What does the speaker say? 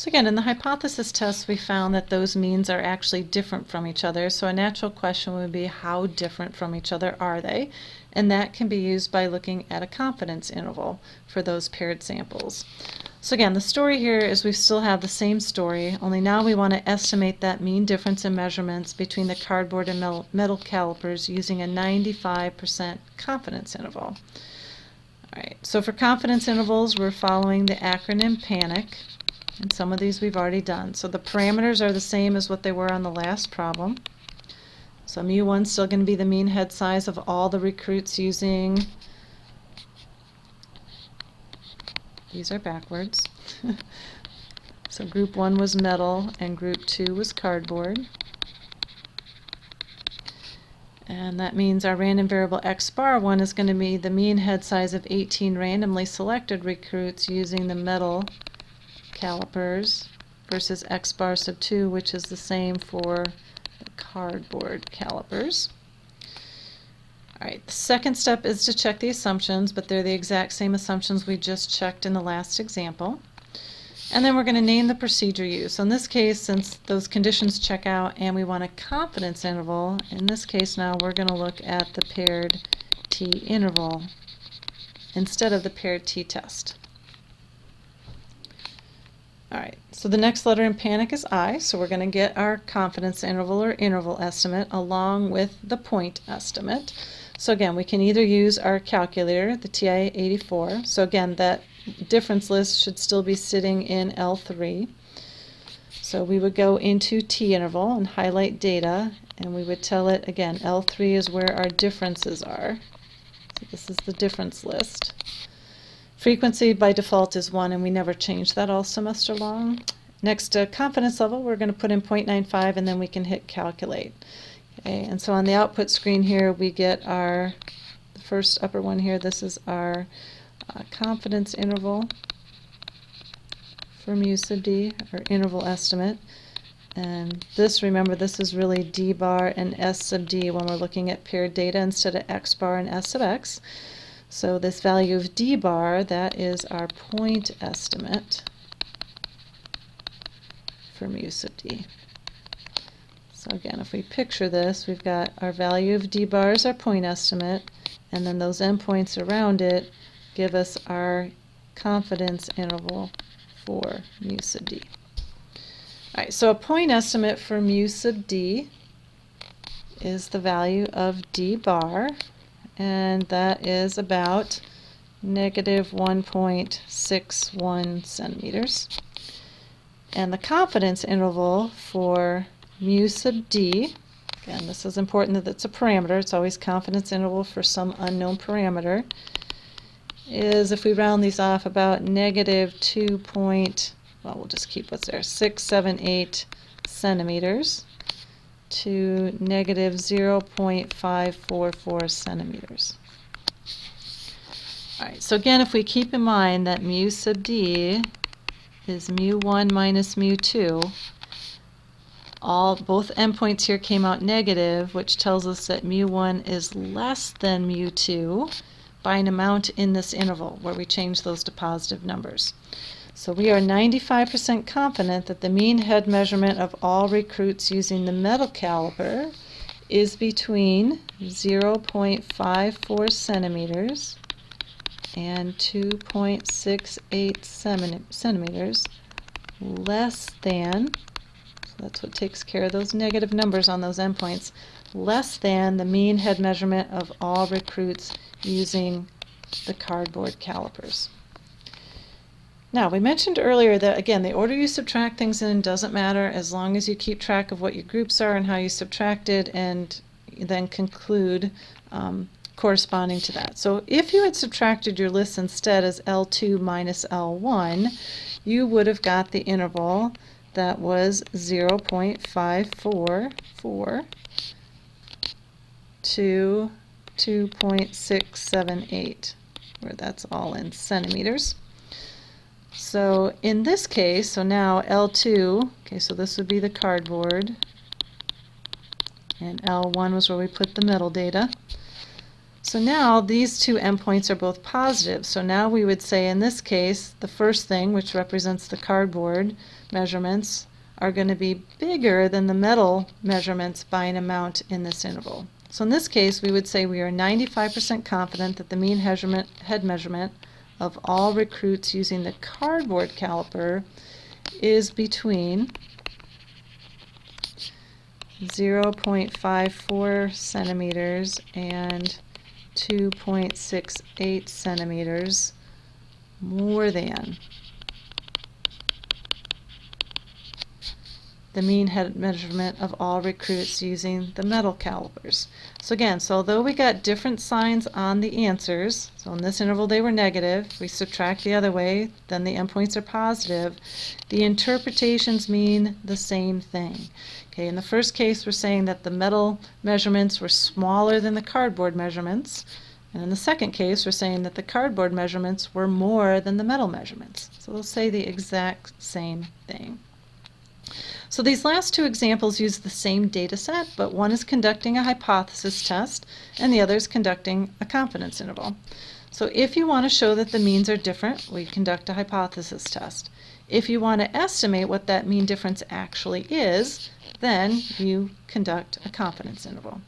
So again, in the hypothesis test, we found that those means are actually different from each other. So a natural question would be, how different from each other are they? And that can be used by looking at a confidence interval for those paired samples. So again, the story here is we still have the same story, only now we want to estimate that mean difference in measurements between the cardboard and metal calipers using a 95% confidence interval. All right, so for confidence intervals, we're following the acronym PANIC. And some of these we've already done. So the parameters are the same as what they were on the last problem. So mu1 is still going to be the mean head size of all the recruits using, these are backwards. So group 1 was metal and group 2 was cardboard. And that means our random variable x bar 1 is going to be the mean head size of 18 randomly selected recruits using the metal calipers versus x bar sub 2, which is the same for the cardboard calipers. All right, the second step is to check the assumptions, but they're the exact same assumptions we just checked in the last example. And then we're going to name the procedure used. So in this case, since those conditions check out and we want a confidence interval, in this case now we're going to look at the paired t-interval instead of the paired t-test. All right, so the next letter in PANIC is I, so we're going to get our confidence interval or interval estimate along with the point estimate. So again, we can either use our calculator, the TI-84. So again, that difference list should still be sitting in L3. So we would go into t-interval and highlight data, and we would tell it, again, L3 is where our differences are. So this is the difference list. Frequency by default is 1, and we never change that all semester long. Next, confidence level, we're going to put in 0.95, and then we can hit calculate. Okay, and so on the output screen here, we get the first upper one here. This is our confidence interval for mu sub d, or interval estimate. And this, remember, this is really d bar and s sub d when we're looking at paired data instead of x bar and s sub x. So this value of d bar, that is our point estimate for mu sub d. So again, if we picture this, we've got our value of d bar is our point estimate, and then those endpoints around it give us our confidence interval for mu sub d. All right, so a point estimate for mu sub d is the value of d bar, and that is about negative 1.61 centimeters. And the confidence interval for mu sub d, again, this is important that it's a parameter, it's always confidence interval for some unknown parameter, is, if we round these off, about negative 678 centimeters to negative 0.544 centimeters. All right, so again, if we keep in mind that mu sub d is mu1 minus mu2, both endpoints here came out negative, which tells us that mu1 is less than mu2 by an amount in this interval where we change those to positive numbers. So we are 95% confident that the mean head measurement of all recruits using the metal caliper is between 0.54 centimeters and 2.68 centimeters less than, so that's what takes care of those negative numbers on those endpoints, less than the mean head measurement of all recruits using the cardboard calipers. Now, we mentioned earlier that, again, the order you subtract things in doesn't matter as long as you keep track of what your groups are and how you subtracted, and then conclude corresponding to that. So if you had subtracted your list instead as L2 minus L1, you would have got the interval that was 0.544 to 2.678, where that's all in centimeters. So in this case, so now L2, okay, so this would be the cardboard, and L1 was where we put the metal data. So now these two endpoints are both positive. So now we would say in this case, the first thing, which represents the cardboard measurements, are going to be bigger than the metal measurements by an amount in this interval. So in this case, we would say we are 95% confident that the mean head measurement of all recruits using the cardboard caliper is between 0.54 centimeters and 2.68 centimeters more than the mean head measurement of all recruits using the metal calipers. So again, so although we got different signs on the answers, so in this interval they were negative, we subtract the other way, then the endpoints are positive, the interpretations mean the same thing. Okay, in the first case we're saying that the metal measurements were smaller than the cardboard measurements, and in the second case we're saying that the cardboard measurements were more than the metal measurements. So we'll say the exact same thing. So these last two examples use the same data set, but one is conducting a hypothesis test and the other is conducting a confidence interval. So if you want to show that the means are different, we conduct a hypothesis test. If you want to estimate what that mean difference actually is, then you conduct a confidence interval.